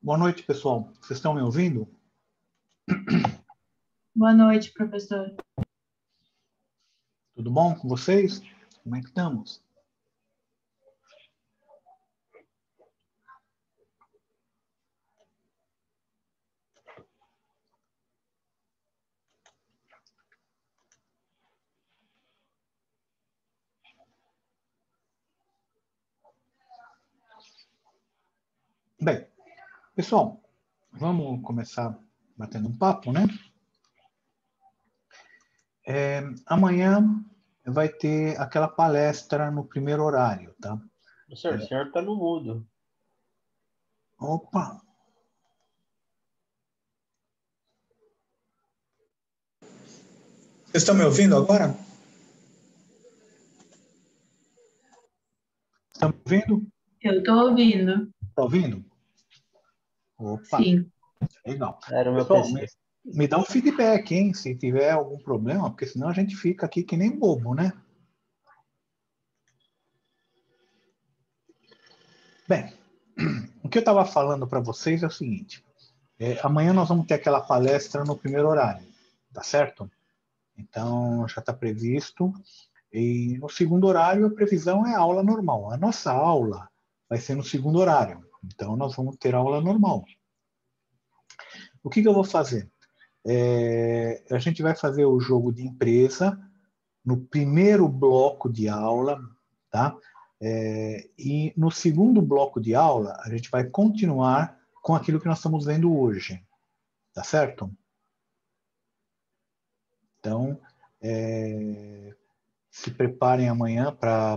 Boa noite, pessoal. Vocês estão me ouvindo? Boa noite, professor. Tudo bom com vocês? Como é que estamos? Bem, pessoal, vamos começar batendo um papo, né? Amanhã vai ter aquela palestra no primeiro horário, tá? Professor, o senhor está no mudo. Opa! Vocês estão me ouvindo agora? Estão me ouvindo? Eu estou ouvindo. Está ouvindo? Opa! Sim. Legal. Era o meu Pessoal, PC. me dá um feedback, hein? Se tiver algum problema, porque senão a gente fica aqui que nem bobo, né? Bem, o que eu estava falando para vocês é o seguinte. Amanhã nós vamos ter aquela palestra no primeiro horário, tá certo? Então, já está previsto. E no segundo horário, a previsão é aula normal. A nossa aula vai ser no segundo horário. Então, nós vamos ter aula normal. O que eu vou fazer? A gente vai fazer o jogo de empresa no primeiro bloco de aula, tá? E no segundo bloco de aula, a gente vai continuar com aquilo que nós estamos vendo hoje. Tá certo? Então, se preparem amanhã para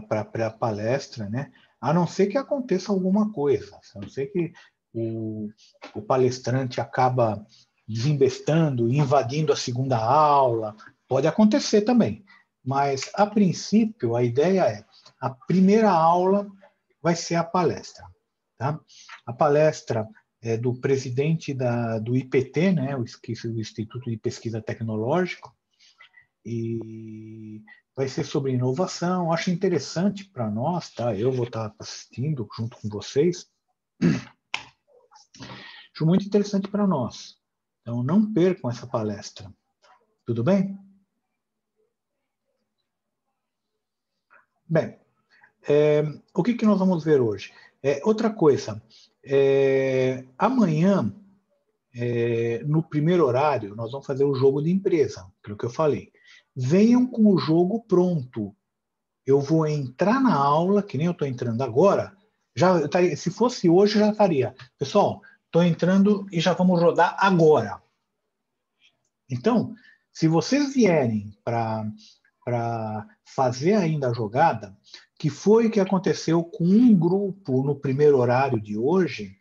a palestra, né? A não ser que aconteça alguma coisa, a não ser que o palestrante acaba desembestando, invadindo a segunda aula, pode acontecer também. Mas, a princípio, a ideia é, a primeira aula vai ser a palestra. Tá? A palestra é do presidente do IPT, né? o Instituto de Pesquisa Tecnológica, e vai ser sobre inovação. Acho interessante para nós, tá? Eu vou estar assistindo junto com vocês. Acho muito interessante para nós. Então, não percam essa palestra. Tudo bem? Bem, o que nós vamos ver hoje? Outra coisa, amanhã, no primeiro horário, nós vamos fazer o jogo de empresa, aquilo que eu falei. Venham com o jogo pronto. Eu vou entrar na aula, que nem eu estou entrando agora, se fosse hoje, já estaria. Pessoal, estou entrando e já vamos rodar agora. Então, se vocês vierem para fazer ainda a jogada, que foi o que aconteceu com um grupo no primeiro horário de hoje,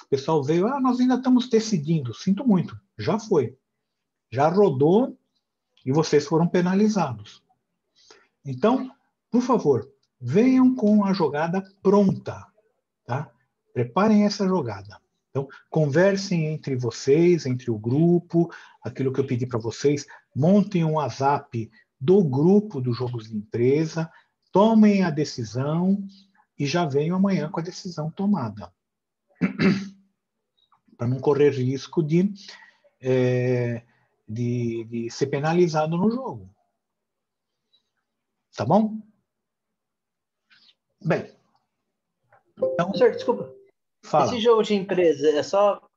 o pessoal veio, nós ainda estamos decidindo. Sinto muito, já foi. Já rodou e vocês foram penalizados. Então, por favor, venham com a jogada pronta, tá? Preparem essa jogada. Então, conversem entre vocês, entre o grupo, aquilo que eu pedi para vocês, montem um WhatsApp do grupo dos jogos de empresa, tomem a decisão e já venham amanhã com a decisão tomada. Para não correr risco de ser penalizado no jogo. Tá bom? Bem. Então, Professor, desculpa. Fala. Esse jogo de empresa é só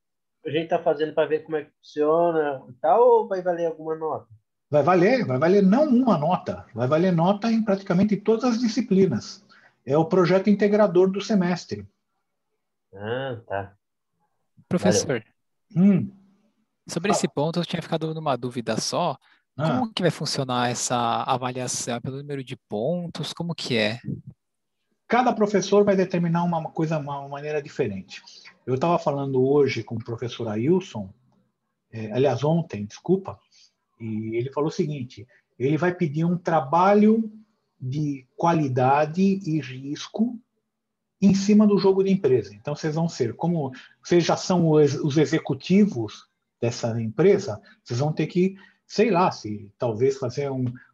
a gente tá fazendo para ver como é que funciona e tal, ou vai valer alguma nota? Vai valer não uma nota, vai valer nota em praticamente todas as disciplinas. É o projeto integrador do semestre. Ah, tá. Professor, sobre Fala. esse ponto eu tinha ficado numa dúvida só. Como que vai funcionar essa avaliação? É pelo número de pontos? Como que é? Cada professor vai determinar uma maneira diferente. Eu estava falando hoje com o professor Ailson, aliás, ontem, desculpa, e ele falou o seguinte, ele vai pedir um trabalho de qualidade e risco em cima do jogo de empresa. Então, vocês vão ser, como vocês já são os executivos dessa empresa, vocês vão ter que, sei lá, se talvez fazer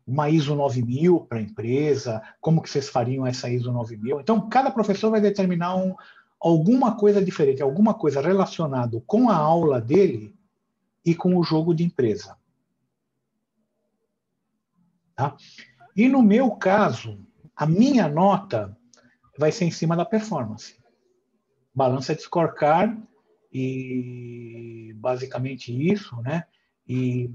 uma ISO 9000 para a empresa, como que vocês fariam essa ISO 9000. Então, cada professor vai determinar alguma coisa diferente, alguma coisa relacionada com a aula dele e com o jogo de empresa. Tá? E no meu caso, a minha nota vai ser em cima da performance. Balança de scorecard e basicamente isso, né? E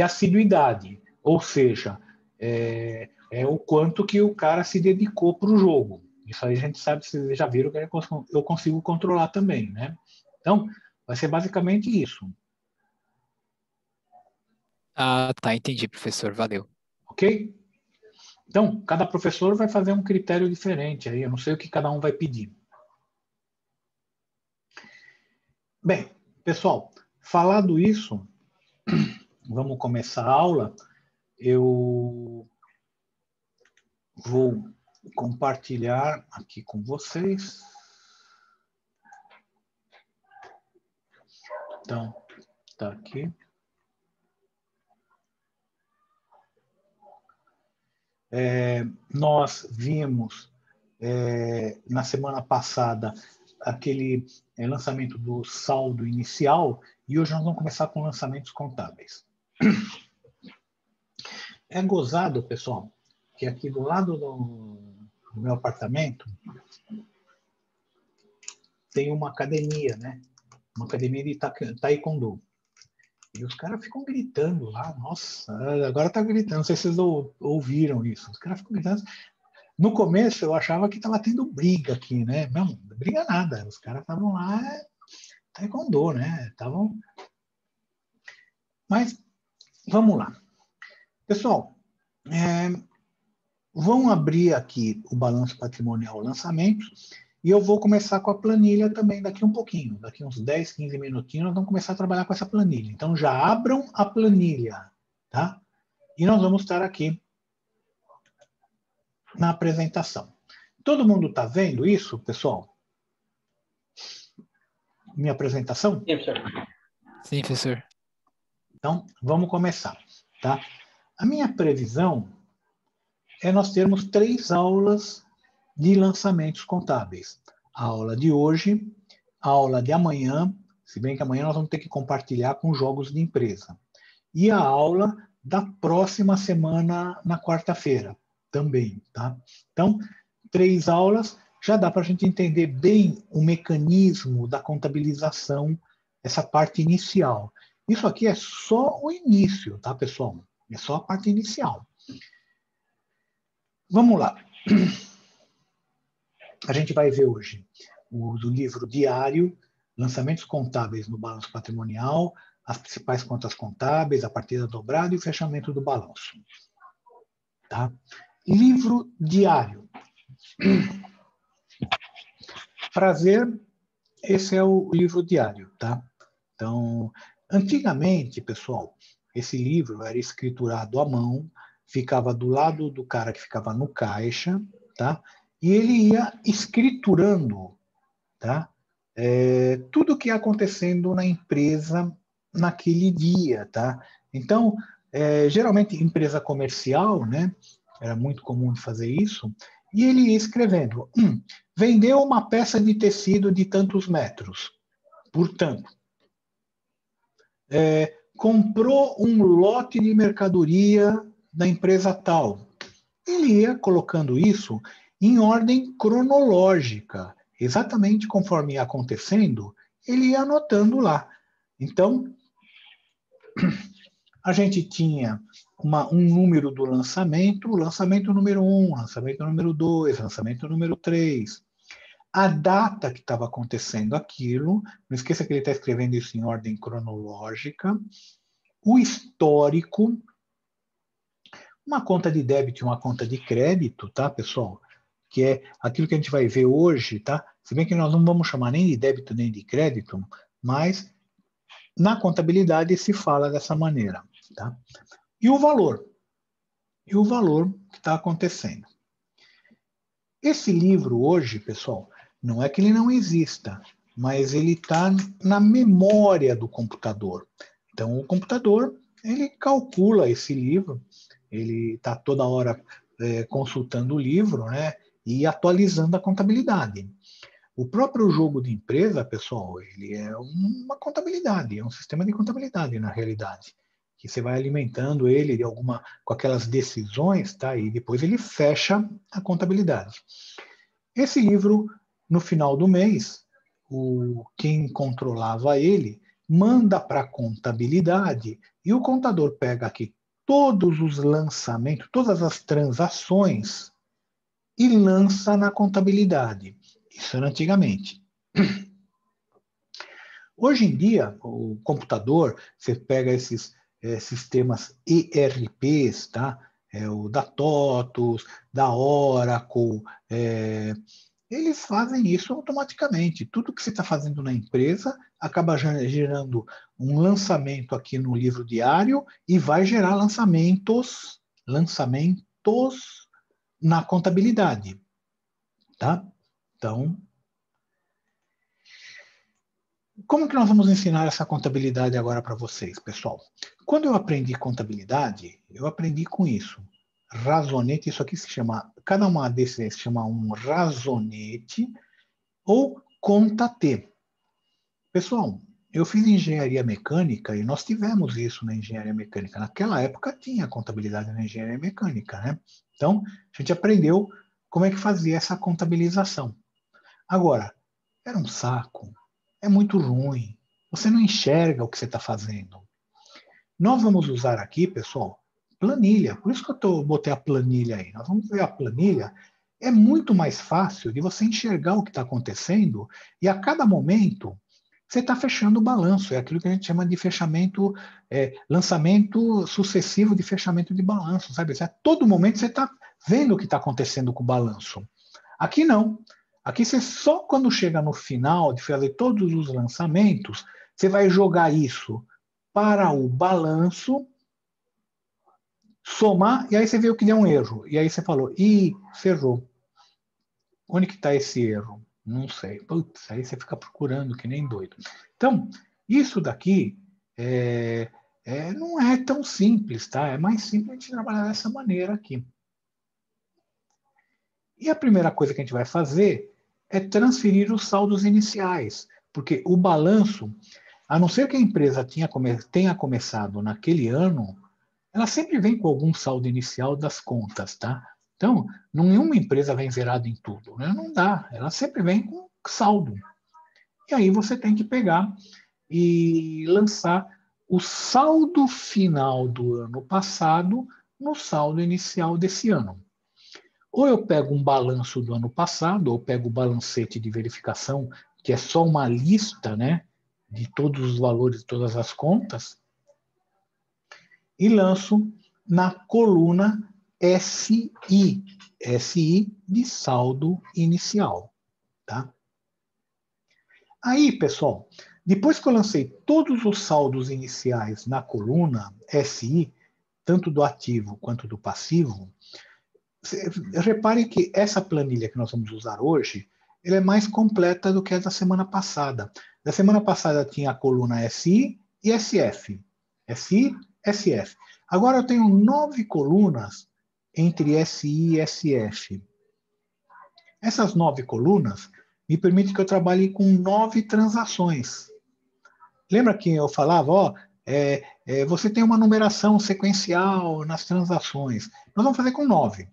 assiduidade, ou seja, é o quanto que o cara se dedicou para o jogo. Isso aí a gente sabe, vocês já viram que eu consigo controlar também, né? Então, vai ser basicamente isso. Ah, tá, entendi, professor. Valeu. Ok? Então, cada professor vai fazer um critério diferente aí, eu não sei o que cada um vai pedir. Bem, pessoal, falado isso, vamos começar a aula. Eu vou compartilhar aqui com vocês. Então, tá aqui. Nós vimos na semana passada aquele lançamento do saldo inicial e hoje nós vamos começar com lançamentos contábeis. É gozado, pessoal, que aqui do lado do meu apartamento tem uma academia, né? Uma academia de taekwondo. E os caras ficam gritando lá, nossa, agora tá gritando, não sei se vocês ouviram isso. Os caras ficam gritando. No começo eu achava que estava tendo briga aqui, né? Não, briga nada. Os caras estavam lá, taekwondo, né? Estavam. Mas vamos lá. Pessoal, vão abrir aqui o balanço patrimonial lançamento e eu vou começar com a planilha também daqui um pouquinho. Daqui uns 10, 15 minutinhos nós vamos começar a trabalhar com essa planilha. Então já abram a planilha, tá? E nós vamos estar aqui na apresentação. Todo mundo está vendo isso, pessoal? Minha apresentação? Sim, professor. Sim, professor. Então, vamos começar, tá? A minha previsão é nós termos 3 aulas de lançamentos contábeis. A aula de hoje, a aula de amanhã, se bem que amanhã nós vamos ter que compartilhar com jogos de empresa. E a aula da próxima semana, na quarta-feira, também, tá? Então, 3 aulas, já dá para a gente entender bem o mecanismo da contabilização, essa parte inicial. Isso aqui é só o início, tá, pessoal? É só a parte inicial. Vamos lá. A gente vai ver hoje o livro diário, lançamentos contábeis no balanço patrimonial, as principais contas contábeis, a partida dobrada e o fechamento do balanço. Tá? Livro diário. Prazer, esse é o livro diário, tá? Então, antigamente, pessoal, esse livro era escriturado à mão, ficava do lado do cara que ficava no caixa, tá? E ele ia escriturando, tá? Tudo o que ia acontecendo na empresa naquele dia, tá? Então, geralmente empresa comercial, né? Era muito comum de fazer isso. E ele ia escrevendo: vendeu uma peça de tecido de tantos metros, portanto, comprou um lote de mercadoria da empresa tal. Ele ia colocando isso em ordem cronológica, exatamente conforme ia acontecendo, ele ia anotando lá. Então, a gente tinha um número do lançamento, lançamento número 1, lançamento número 2, lançamento número 3. A data que estava acontecendo aquilo, não esqueça que ele está escrevendo isso em ordem cronológica, o histórico, uma conta de débito e uma conta de crédito, tá, pessoal? Que é aquilo que a gente vai ver hoje, tá? Se bem que nós não vamos chamar nem de débito nem de crédito, mas na contabilidade se fala dessa maneira, tá? E o valor. E o valor que está acontecendo. Esse livro hoje, pessoal, não é que ele não exista, mas ele está na memória do computador. Então, o computador, ele calcula esse livro, ele está toda hora consultando o livro, né, e atualizando a contabilidade. O próprio jogo de empresa, pessoal, ele é uma contabilidade, é um sistema de contabilidade, na realidade. Que você vai alimentando ele com aquelas decisões, tá? E depois ele fecha a contabilidade. Esse livro, no final do mês, quem controlava ele manda para a contabilidade e o contador pega aqui todos os lançamentos, todas as transações e lança na contabilidade. Isso era antigamente. Hoje em dia, o computador, você pega esses sistemas ERPs, tá? O da TOTUS, da Oracle, eles fazem isso automaticamente. Tudo que você está fazendo na empresa acaba gerando um lançamento aqui no livro diário e vai gerar lançamentos na contabilidade, tá? Então, como que nós vamos ensinar essa contabilidade agora para vocês, pessoal? Quando eu aprendi contabilidade, eu aprendi com isso. Razonete, isso aqui se chama, cada uma desses se chama um razonete ou conta T. Pessoal, eu fiz engenharia mecânica e nós tivemos isso na engenharia mecânica. Naquela época tinha contabilidade na engenharia mecânica, né? Então, a gente aprendeu como é que fazia essa contabilização. Agora, era um saco, é muito ruim, você não enxerga o que você está fazendo. Nós vamos usar aqui, pessoal, planilha. Por isso que eu botei a planilha aí. Nós vamos ver a planilha. É muito mais fácil de você enxergar o que está acontecendo e a cada momento você está fechando o balanço. É aquilo que a gente chama de fechamento, lançamento sucessivo de fechamento de balanço, sabe? A todo momento você está vendo o que está acontecendo com o balanço. Aqui não. Aqui você só quando chega no final de fazer todos os lançamentos, você vai jogar isso para o balanço, somar, e aí você viu que deu um erro. E aí você falou, ferrou. Onde que está esse erro? Não sei. Putz, aí você fica procurando que nem doido. Então, isso daqui não é tão simples, tá? É mais simples a gente trabalhar dessa maneira aqui. E a primeira coisa que a gente vai fazer é transferir os saldos iniciais, porque o balanço, a não ser que a empresa tenha começado naquele ano, ela sempre vem com algum saldo inicial das contas, tá? Então, nenhuma empresa vem zerada em tudo, né? Não dá, ela sempre vem com saldo. E aí você tem que pegar e lançar o saldo final do ano passado no saldo inicial desse ano. Ou eu pego um balanço do ano passado, ou pego o balancete de verificação, que é só uma lista, né, de todos os valores de todas as contas, e lanço na coluna SI de saldo inicial. Tá? Aí, pessoal, depois que eu lancei todos os saldos iniciais na coluna SI, tanto do ativo quanto do passivo, repare que essa planilha que nós vamos usar hoje, ela é mais completa do que a da semana passada. Da semana passada tinha a coluna SI e SF. SI, SF. Agora eu tenho 9 colunas entre SI e SF. Essas 9 colunas me permitem que eu trabalhe com 9 transações. Lembra que eu falava, você tem uma numeração sequencial nas transações. Nós vamos fazer com 9.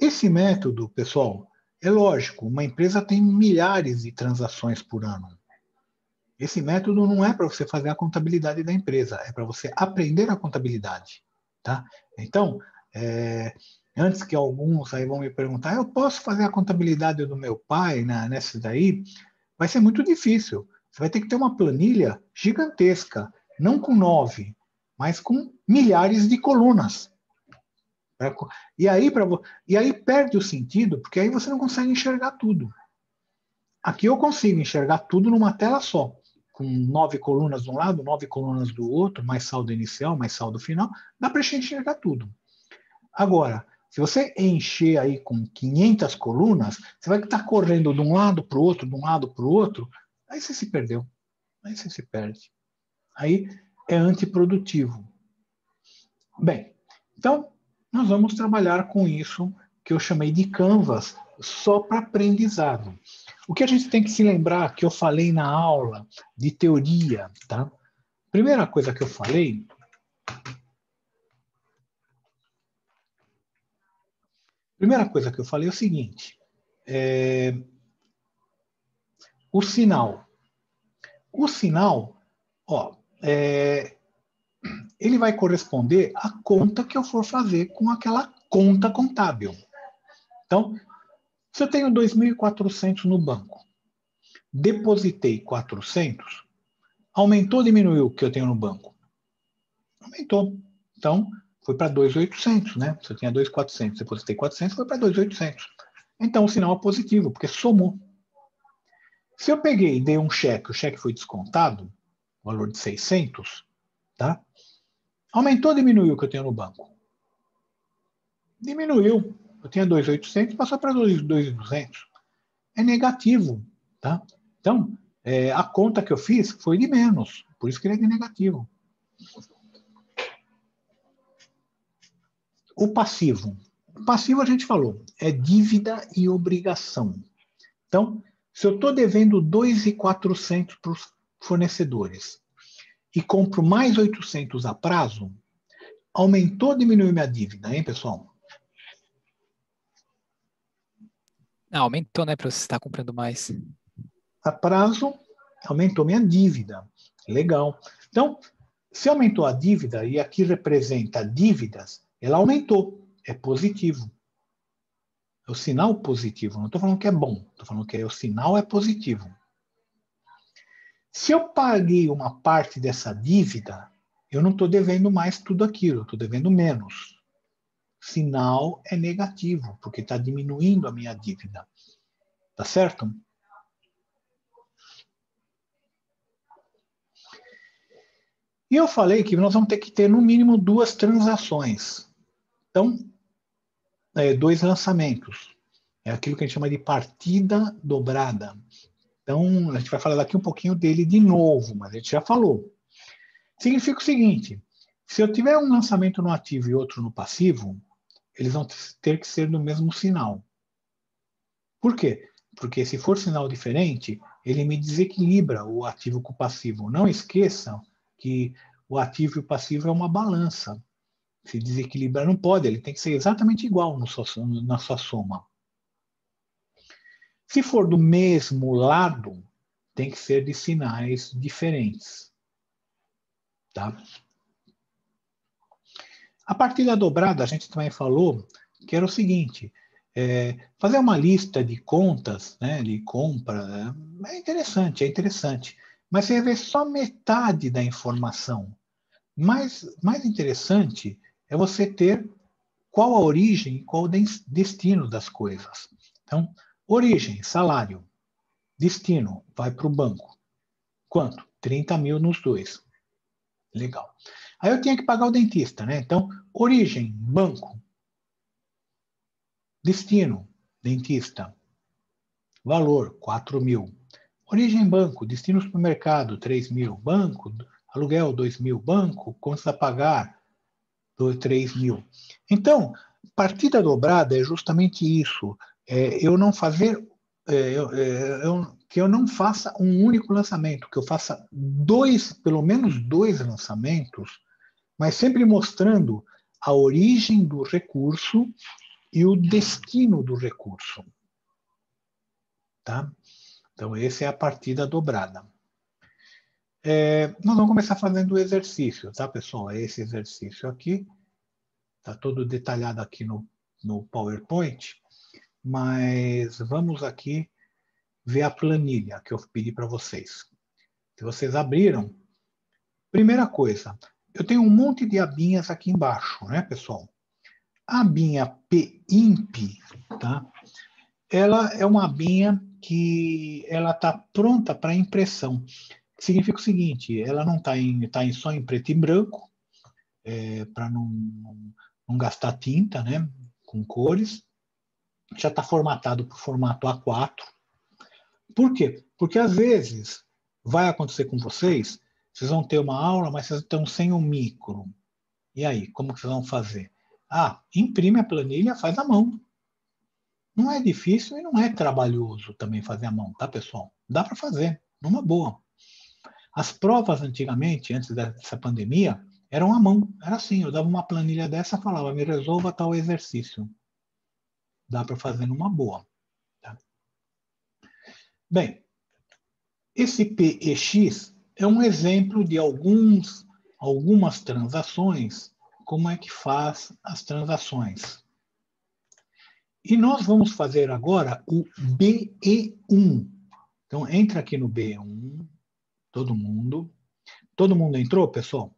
Esse método, pessoal, é lógico, uma empresa tem milhares de transações por ano. Esse método não é para você fazer a contabilidade da empresa, é para você aprender a contabilidade. Tá? Então, antes que alguns aí vão me perguntar, eu posso fazer a contabilidade do meu pai nessa daí? Vai ser muito difícil. Você vai ter que ter uma planilha gigantesca, não com 9, mas com milhares de colunas. E aí perde o sentido, porque aí você não consegue enxergar tudo. Aqui eu consigo enxergar tudo numa tela só, com 9 colunas de um lado, 9 colunas do outro, mais saldo inicial, mais saldo final, dá para enxergar tudo. Agora, se você encher aí com 500 colunas, você vai estar correndo de um lado para o outro, de um lado para o outro, aí você se perdeu. Aí você se perde. Aí é antiprodutivo. Bem, então nós vamos trabalhar com isso que eu chamei de Canvas, só para aprendizado. O que a gente tem que se lembrar, que eu falei na aula de teoria, tá? Primeira coisa que eu falei... Primeira coisa que eu falei é o seguinte, o sinal. O sinal, ó, ele vai corresponder à conta que eu for fazer com aquela conta contábil. Então, se eu tenho 2.400 no banco, depositei 400, aumentou ou diminuiu o que eu tenho no banco? Aumentou. Então, foi para 2.800, né? Se eu tinha 2.400, depositei 400, foi para 2.800. Então, o sinal é positivo, porque somou. Se eu peguei e dei um cheque, o cheque foi descontado, valor de 600, tá? Aumentou ou diminuiu o que eu tenho no banco? Diminuiu. Eu tinha 2.800, passou para 2.200. É negativo, tá? Então, a conta que eu fiz foi de menos, por isso que ele é de negativo. O passivo. O passivo a gente falou, é dívida e obrigação. Então, se eu estou devendo 2.400 para os fornecedores e compro mais 800 a prazo, aumentou ou diminuiu minha dívida, hein, pessoal? Não, aumentou, né, para você estar comprando mais. A prazo, aumentou minha dívida. Legal. Então, se aumentou a dívida, e aqui representa dívidas, ela aumentou. É positivo. É o sinal positivo. Não estou falando que é bom. Estou falando que o sinal é positivo. Se eu paguei uma parte dessa dívida, eu não estou devendo mais tudo aquilo. Estou devendo menos. Sinal é negativo, porque está diminuindo a minha dívida. Tá certo? E eu falei que nós vamos ter que ter, no mínimo, 2 transações. Então, 2 lançamentos. É aquilo que a gente chama de partida dobrada. Então, a gente vai falar daqui um pouquinho dele de novo, mas a gente já falou. Significa o seguinte, se eu tiver um lançamento no ativo e outro no passivo, eles vão ter que ser do mesmo sinal. Por quê? Porque se for sinal diferente, ele me desequilibra o ativo com o passivo. Não esqueçam que o ativo e o passivo é uma balança. Se desequilibrar não pode, ele tem que ser exatamente igual na sua soma. Se for do mesmo lado, tem que ser de sinais diferentes. Tá? A partida dobrada, a gente também falou que era o seguinte, fazer uma lista de contas, né, de compra, é interessante. Mas você vê só metade da informação. Mais interessante é você ter qual a origem e qual o destino das coisas. Então, origem, salário. Destino, vai para o banco. Quanto? 30 mil nos dois. Legal. Aí eu tinha que pagar o dentista, né? Então, origem, banco. Destino, dentista. Valor, 4 mil. Origem, banco. Destino, supermercado, 3 mil. Banco, aluguel, 2 mil. Banco, contas a pagar, 3 mil. Então, partida dobrada é justamente isso. Eu não fazer... que eu não faça um único lançamento, que eu faça pelo menos 2 lançamentos, mas sempre mostrando a origem do recurso e o destino do recurso. Tá? Então, essa é a partida dobrada. Nós vamos começar fazendo o exercício, tá, pessoal? É esse exercício aqui. Está todo detalhado aqui no PowerPoint, mas vamos aqui ver a planilha que eu pedi para vocês. Se vocês abriram, primeira coisa, eu tenho um monte de abinhas aqui embaixo, né, pessoal? A abinha PIMP, tá? Ela é uma abinha que ela está pronta para impressão. Significa o seguinte, ela não está só em preto e branco, para não gastar tinta, né, com cores. Já está formatado para o formato A4. Por quê? Porque às vezes vai acontecer com vocês, vocês vão ter uma aula, mas vocês estão sem o micro. E aí, como que vocês vão fazer? Imprime a planilha, faz à mão. Não é difícil e não é trabalhoso também fazer à mão, tá, pessoal? Dá para fazer, numa boa. As provas antigamente, antes dessa pandemia, eram à mão. Era assim, eu dava uma planilha dessa e falava, me resolva tal exercício. Dá para fazer numa boa. Tá? Bem, esse PEX é um exemplo de algumas transações, como é que faz as transações. E nós vamos fazer agora o BE1. Então, entra aqui no BE1, todo mundo. Todo mundo entrou, pessoal?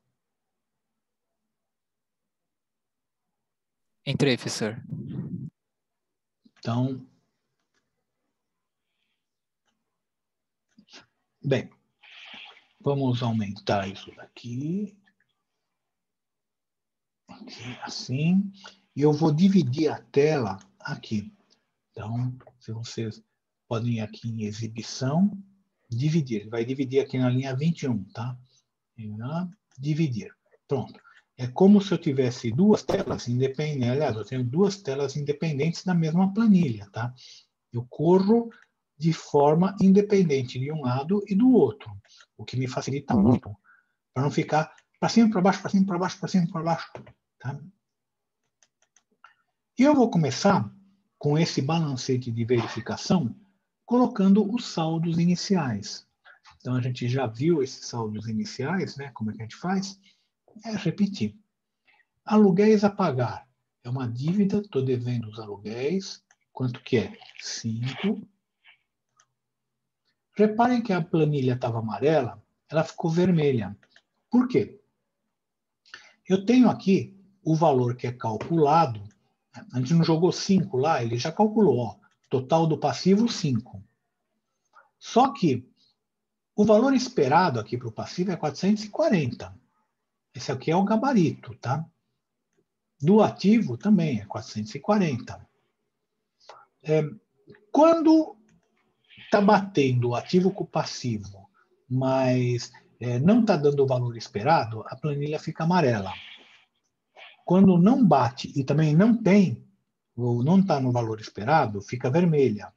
Entrei, professor. Então, bem, vamos aumentar isso daqui. Aqui, assim. E eu vou dividir a tela aqui. Então, se vocês podem ir aqui em exibição, dividir. Ele vai dividir aqui na linha 21, tá? Dividir. Pronto. É como se eu tivesse duas telas independentes. Aliás, eu tenho duas telas independentes da mesma planilha, tá? Eu corro de forma independente de um lado e do outro, o que me facilita muito, para não ficar para cima, para baixo, para cima, para baixo, para cima, para baixo. Tá? E eu vou começar com esse balancete de verificação, colocando os saldos iniciais. Então, a gente já viu esses saldos iniciais, né? Como é que a gente faz? É repetir. Aluguéis a pagar. É uma dívida, estou devendo os aluguéis. Quanto que é? 5. Reparem que a planilha estava amarela, ela ficou vermelha. Por quê? Eu tenho aqui o valor que é calculado. A gente não jogou 5 lá, ele já calculou. Ó, total do passivo, 5. Só que o valor esperado aqui para o passivo é 440. Esse aqui é o gabarito, tá? Do ativo também é 440. Quando está batendo o ativo com o passivo, mas não está dando o valor esperado, a planilha fica amarela. Quando não bate e também não tem, ou não está no valor esperado, fica vermelha.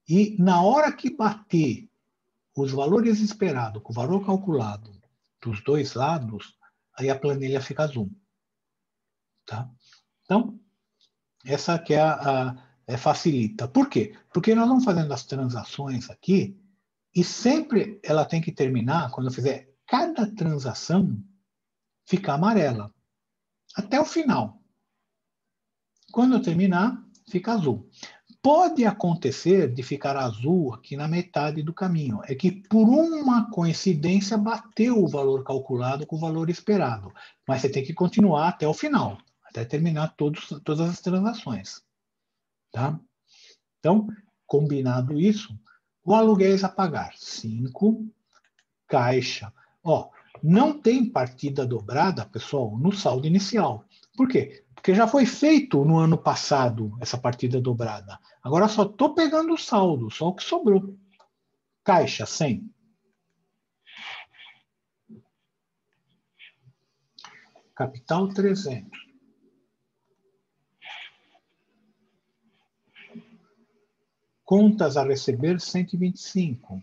E na hora que bater os valores esperados com o valor calculado dos dois lados, aí a planilha fica azul. Tá? Então, essa aqui facilita. Por quê? Porque nós vamos fazendo as transações aqui e sempre ela tem que terminar, quando eu fizer cada transação, ficar amarela. Até o final. Quando eu terminar, fica azul. Pode acontecer de ficar azul aqui na metade do caminho. É que, por uma coincidência, bateu o valor calculado com o valor esperado. Mas você tem que continuar até o final, até terminar todas as transações. Tá? Então, combinado isso, o aluguéis a pagar. 5, caixa. Ó, não tem partida dobrada, pessoal, no saldo inicial. Por quê? Porque já foi feito no ano passado essa partida dobrada. Agora só estou pegando o saldo, só o que sobrou. Caixa, 100. Capital, 300. Contas a receber, 125.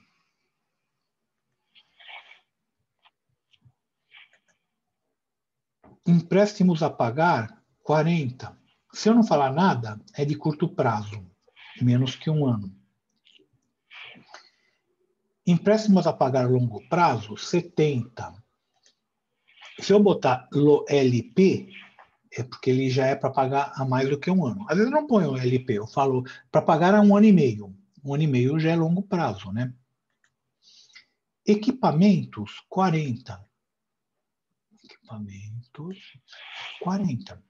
Empréstimos a pagar, 40. Se eu não falar nada, é de curto prazo, menos que um ano. Empréstimos a pagar a longo prazo, 70. Se eu botar LP, é porque ele já é para pagar a mais do que um ano. Às vezes eu não ponho LP, eu falo para pagar a 1 ano e meio. 1 ano e meio já é longo prazo, né? Equipamentos, 40. Equipamentos, 40.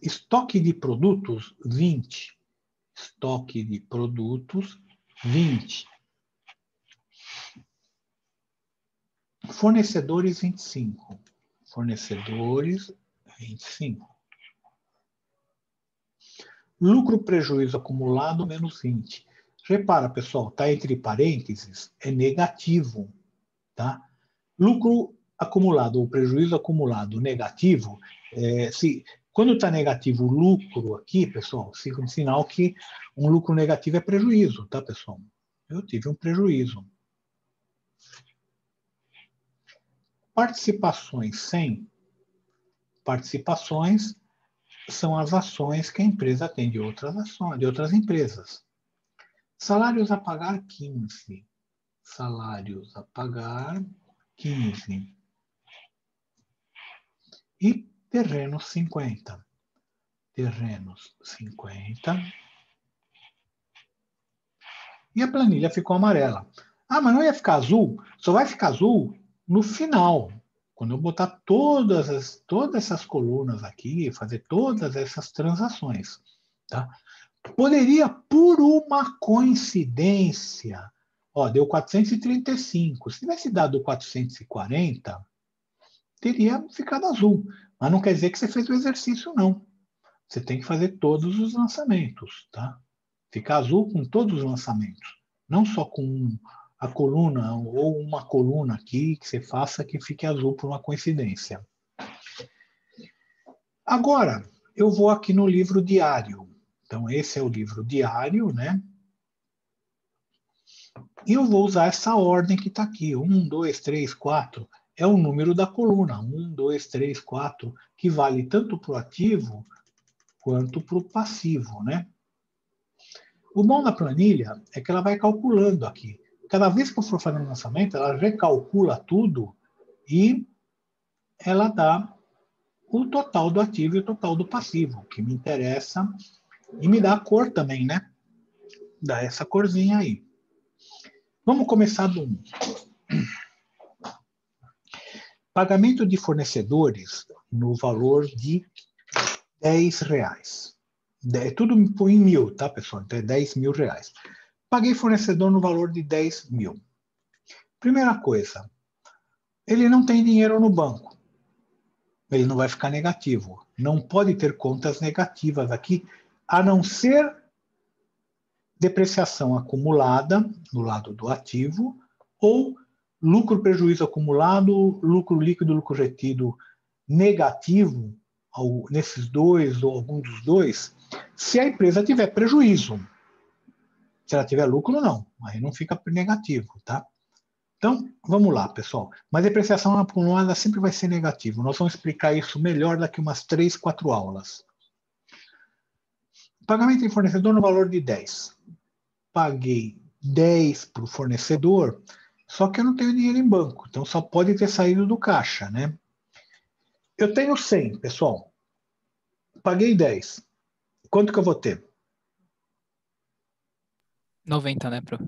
Estoque de produtos, 20. Estoque de produtos, 20. Fornecedores, 25. Fornecedores, 25. Lucro prejuízo acumulado, menos 20. Repara, pessoal, está entre parênteses, é negativo. Tá? Lucro acumulado ou prejuízo acumulado negativo, Quando está negativo o lucro aqui, pessoal, fica um sinal que um lucro negativo é prejuízo, tá, pessoal? Eu tive um prejuízo. Participações sem participações são as ações que a empresa tem de outras ações, de outras empresas. Salários a pagar, 15. Salários a pagar, 15. E terrenos, 50. Terrenos, 50. E a planilha ficou amarela. Ah, mas não ia ficar azul? Só vai ficar azul no final. Quando eu botar todas essas colunas aqui, fazer todas essas transações. Tá? Poderia, por uma coincidência, ó, deu 435. Se tivesse dado 440, teria ficado azul. Mas não quer dizer que você fez o exercício, não. Você tem que fazer todos os lançamentos, tá? Fica azul com todos os lançamentos. Não só com a coluna ou uma coluna aqui que você faça que fique azul por uma coincidência. Agora, eu vou aqui no livro diário. Então, esse é o livro diário, né? E eu vou usar essa ordem que está aqui. 1, 2, 3, 4. É o número da coluna. 1, 2, 3, 4, que vale tanto para o ativo quanto para o passivo, né? O bom da planilha é que ela vai calculando aqui. Cada vez que eu for fazer um lançamento, ela recalcula tudo e ela dá o total do ativo e o total do passivo, que me interessa, e me dá a cor também, né? Dá essa corzinha aí. Vamos começar do 1. Pagamento de fornecedores no valor de R$10. É tudo em mil, tá, pessoal? Então é R$10.000. Paguei fornecedor no valor de 10 mil. Primeira coisa, ele não tem dinheiro no banco. Ele não vai ficar negativo. Não pode ter contas negativas aqui, a não ser depreciação acumulada no lado do ativo ou lucro prejuízo acumulado, lucro líquido, lucro retido negativo, nesses dois ou algum dos dois, se a empresa tiver prejuízo. Se ela tiver lucro, não. Aí não fica negativo, tá? Então, vamos lá, pessoal. Mas depreciação acumulada sempre vai ser negativo. Nós vamos explicar isso melhor daqui umas 3, 4 aulas. Pagamento em fornecedor no valor de 10. Paguei 10 para o fornecedor, só que eu não tenho dinheiro em banco. Então, só pode ter saído do caixa, né? Eu tenho 100, pessoal. Paguei 10. Quanto que eu vou ter? 90, né, Pro?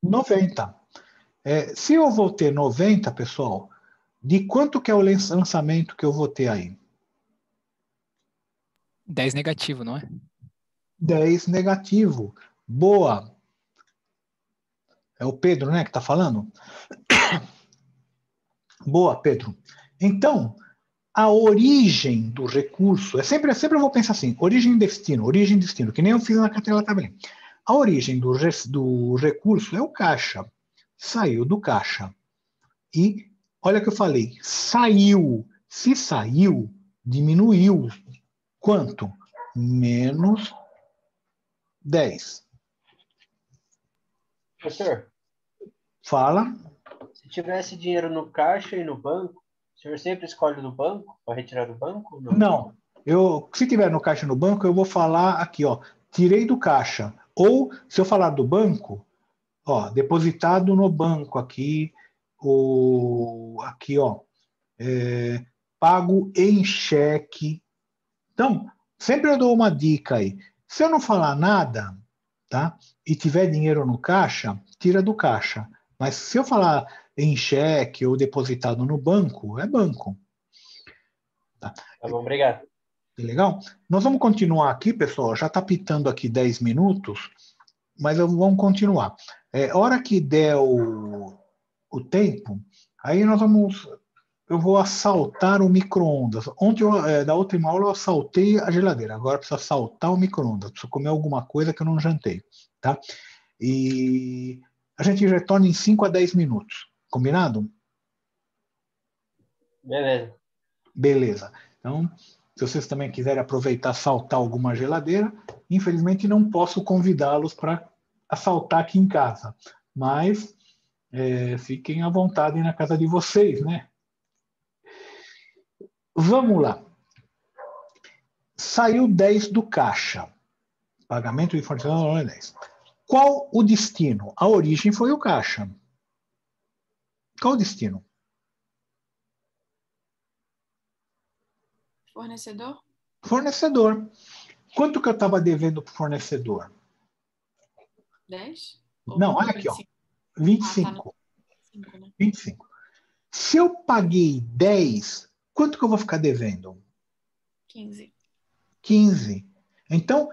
90. Se eu vou ter 90, pessoal, de quanto que é o lançamento que eu vou ter aí? 10 negativo, não é? 10 negativo. Boa. É o Pedro, né, que está falando? Boa, Pedro. Então, a origem do recurso, sempre eu vou pensar assim, origem e destino, que nem eu fiz na carteira também. A origem do recurso é o caixa. Saiu do caixa. E, olha o que eu falei, saiu. Se saiu, diminuiu. Quanto? Menos 10. Professor, Fala. se tivesse dinheiro no caixa e no banco, o senhor sempre escolhe no banco para retirar do banco? Não. Se tiver no caixa no banco, eu vou falar aqui, ó, tirei do caixa. Ou, se eu falar do banco, ó, depositado no banco aqui, aqui, ó, pago em cheque. Então, sempre eu dou uma dica aí. Se eu não falar nada, tá? E tiver dinheiro no caixa, tira do caixa. Mas se eu falar em cheque ou depositado no banco, é banco. Tá? Tá bom, obrigado. Legal? Nós vamos continuar aqui, pessoal. Já está pitando aqui 10 minutos, mas vamos continuar. Hora que der o tempo, aí eu vou assaltar o micro-ondas. Ontem, da última aula, eu assaltei a geladeira. Agora preciso assaltar o micro-ondas. Preciso comer alguma coisa que eu não jantei. Tá? E a gente retorna em 5 a 10 minutos. Combinado? Beleza. Beleza. Então, Se vocês também quiserem aproveitar e assaltar alguma geladeira, infelizmente não posso convidá-los para assaltar aqui em casa. Mas fiquem à vontade na casa de vocês, né? Vamos lá. Saiu 10 do caixa. Pagamento de fornecedor é 10. Qual o destino? A origem foi o caixa. Qual o destino? Fornecedor? Fornecedor. Quanto que eu estava devendo para o fornecedor? 10? Não, olha aqui, ó. 25. Ah, tá no 25, né? 25. Se eu paguei 10, quanto que eu vou ficar devendo? 15. 15. Então,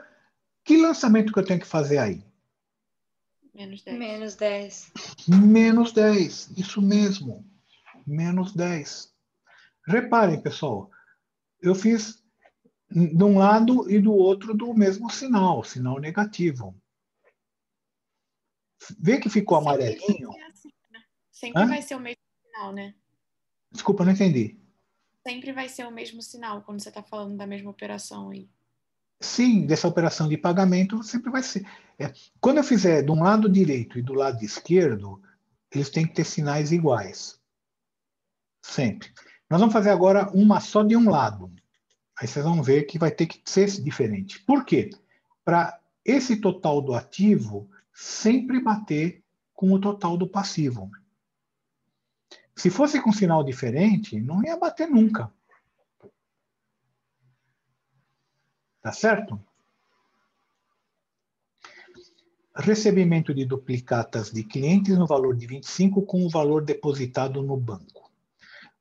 que lançamento que eu tenho que fazer aí? Menos 10. Menos 10. Menos 10. Isso mesmo. Menos 10. Reparem, pessoal. Eu fiz de um lado e do outro do mesmo sinal negativo. Vê que ficou amarelinho? Sempre Hã? vai ser o mesmo sinal, né? Desculpa, não entendi. Sempre vai ser o mesmo sinal quando você está falando da mesma operação aí. Sim, dessa operação de pagamento sempre vai ser. Quando eu fizer de um lado direito e do lado esquerdo, eles têm que ter sinais iguais. Sempre. Nós vamos fazer agora uma só de um lado. Aí vocês vão ver que vai ter que ser diferente. Por quê? Para esse total do ativo sempre bater com o total do passivo. Se fosse com sinal diferente, não ia bater nunca. Tá certo? Recebimento de duplicatas de clientes no valor de 25 com o valor depositado no banco.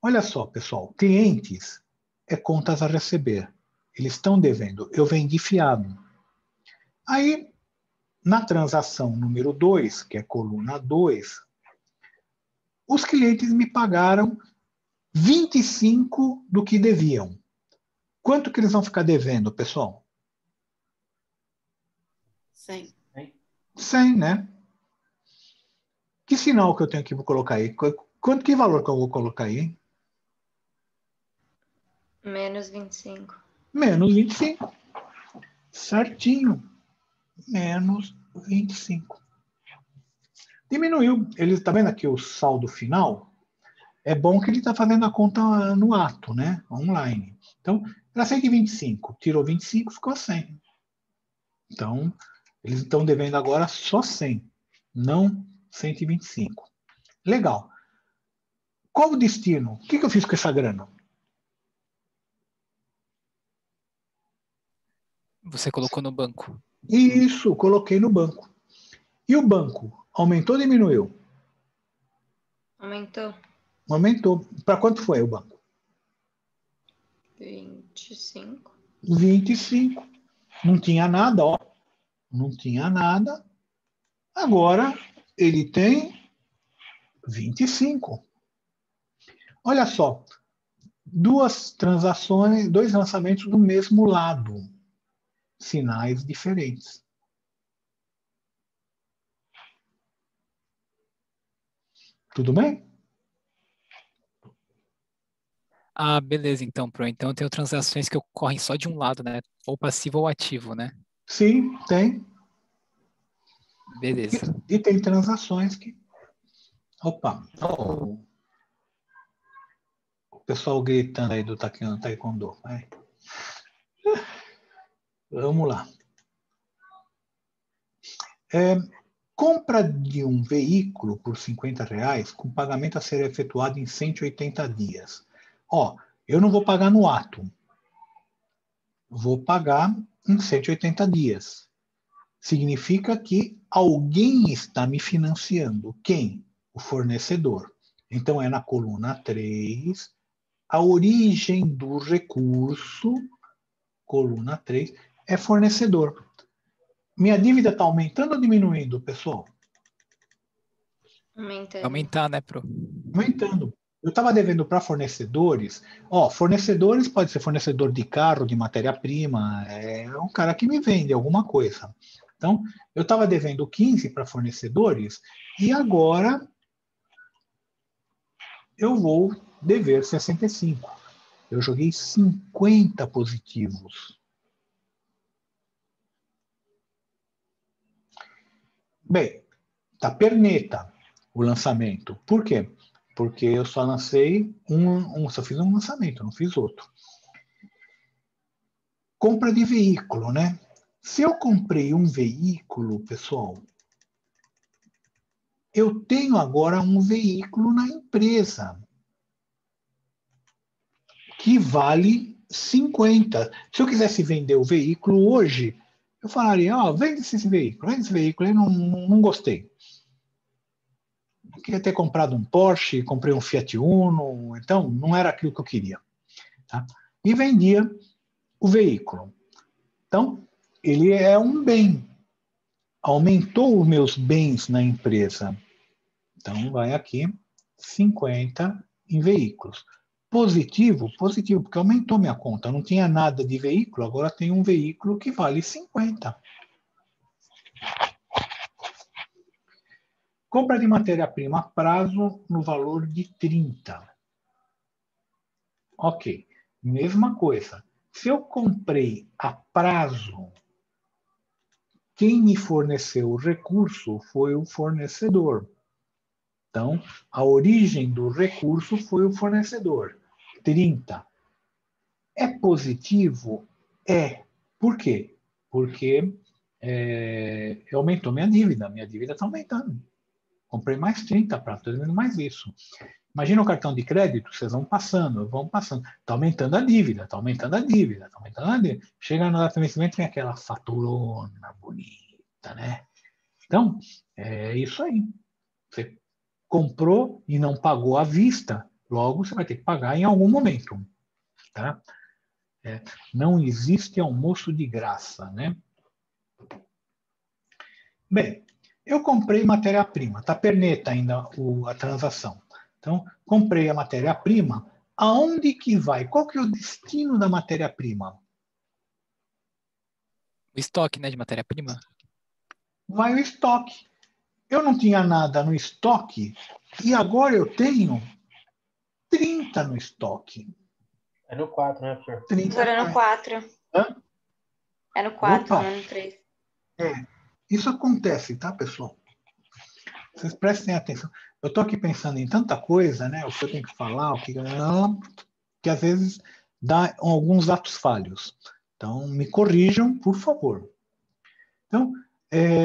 Olha só, pessoal, clientes é contas a receber. Eles estão devendo. Eu vendi fiado. Aí, na transação número 2, que é coluna 2, os clientes me pagaram 25 do que deviam. Quanto que eles vão ficar devendo, pessoal? 100. 100, né? Que sinal que eu tenho que colocar aí? Que valor que eu vou colocar aí, hein? Menos 25. Menos 25. Certinho. Menos 25. Diminuiu. Ele está vendo aqui o saldo final? É bom que ele está fazendo a conta no ato, né? Online. Então, era 125. Tirou 25, ficou 100. Então, eles estão devendo agora só 100, não 125. Legal. Qual o destino? O que eu fiz com essa grana? Você colocou no banco. Isso, coloquei no banco. E o banco? Aumentou ou diminuiu? Aumentou. Aumentou. Para quanto foi o banco? 25. 25. Não tinha nada, ó. Não tinha nada. Agora ele tem 25. Olha só. Duas transações, dois lançamentos do mesmo lado. Sinais diferentes. Tudo bem? Ah, beleza, então, Pro. Então, tem transações que ocorrem só de um lado, né? Ou passivo ou ativo, né? Sim, tem. Beleza. E tem transações que... Opa, o pessoal gritando aí do taekwondo. Vai. Vamos lá. Compra de um veículo por R$50 com pagamento a ser efetuado em 180 dias. Ó, eu não vou pagar no ato. Vou pagar em 180 dias. Significa que alguém está me financiando. Quem? O fornecedor. Então, é na coluna 3, a origem do recurso, coluna 3, é fornecedor. Minha dívida está aumentando ou diminuindo, pessoal? Aumentando. Aumentar, né, Pro? Aumentando. Eu estava devendo para fornecedores. Ó, fornecedores pode ser fornecedor de carro, de matéria-prima, é um cara que me vende alguma coisa. Então, eu estava devendo 15 para fornecedores e agora eu vou dever 65. Eu joguei 50 positivos. Bem, tá perneta o lançamento. Por quê? Porque eu só lancei só fiz um lançamento, não fiz outro. Compra de veículo, né? Se eu comprei um veículo, pessoal, eu tenho agora um veículo na empresa que vale 50. Se eu quisesse vender o veículo hoje, eu falaria, vende esse veículo, eu não gostei. Eu queria ter comprado um Porsche, comprei um Fiat Uno, então não era aquilo que eu queria. Tá? E vendia o veículo. Então, ele é um bem. Aumentou os meus bens na empresa. Então, vai aqui 50 em veículos. Positivo, porque aumentou minha conta. Eu não tinha nada de veículo, agora tenho um veículo que vale 50. Compra de matéria-prima a prazo no valor de 30. Ok, mesma coisa. Se eu comprei a prazo, quem me forneceu o recurso foi o fornecedor. Então, a origem do recurso foi o fornecedor. 30. É positivo? É. Por quê? Porque aumentou minha dívida. Minha dívida está aumentando. Comprei mais 30 para estou dando mais isso. Imagina o cartão de crédito, vocês vão passando. Está aumentando a dívida, está aumentando a dívida, está aumentando a dívida. Chega no data de vencimento, tem aquela faturona bonita, né? Então, é isso aí. Você comprou e não pagou à vista, logo você vai ter que pagar em algum momento. Tá? Não existe almoço de graça, né? Bem, eu comprei matéria-prima, tá perneta ainda a transação. Então, comprei a matéria-prima, aonde que vai? Qual que é o destino da matéria-prima? O estoque, né, de matéria-prima. Vai o estoque. Eu não tinha nada no estoque e agora eu tenho 30 no estoque. É no 4, né, professor? 30. Agora é no 4. Hã? É no 4, Opa. não é no 3. Isso acontece, tá, pessoal? Vocês prestem atenção. Eu estou aqui pensando em tanta coisa, né? O que eu tenho que falar, que às vezes dá alguns atos falhos. Então, me corrijam, por favor. Então,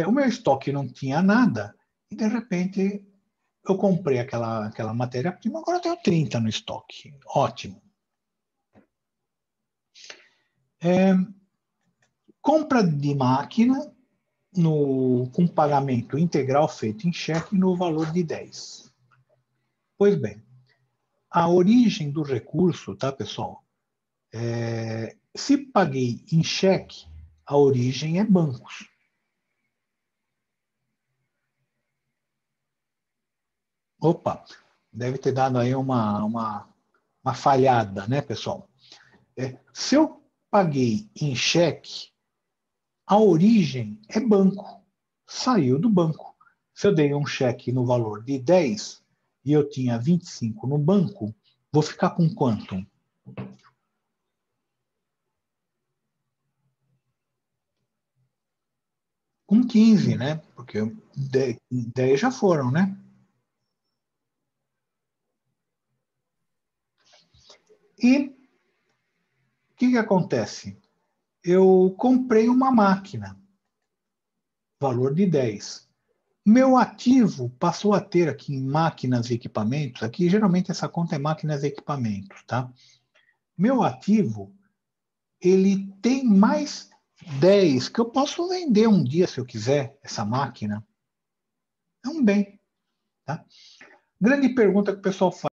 o meu estoque não tinha nada e, de repente, eu comprei aquela matéria-prima, agora eu tenho 30 no estoque. Ótimo. Compra de máquina com pagamento integral feito em cheque no valor de 10. Pois bem, a origem do recurso, tá, pessoal? Se paguei em cheque, a origem é bancos. Opa, deve ter dado aí uma falhada, né, pessoal? Se eu paguei em cheque, a origem é banco. Saiu do banco. Se eu dei um cheque no valor de 10 e eu tinha 25 no banco, vou ficar com quanto? Com 15, né? Porque 10 já foram, né? E o que acontece? Eu comprei uma máquina, valor de 10. Meu ativo passou a ter aqui em máquinas e equipamentos, aqui geralmente essa conta é máquinas e equipamentos, tá? Meu ativo, ele tem mais 10, que eu posso vender um dia se eu quiser, essa máquina. É um bem, tá? Grande pergunta que o pessoal faz.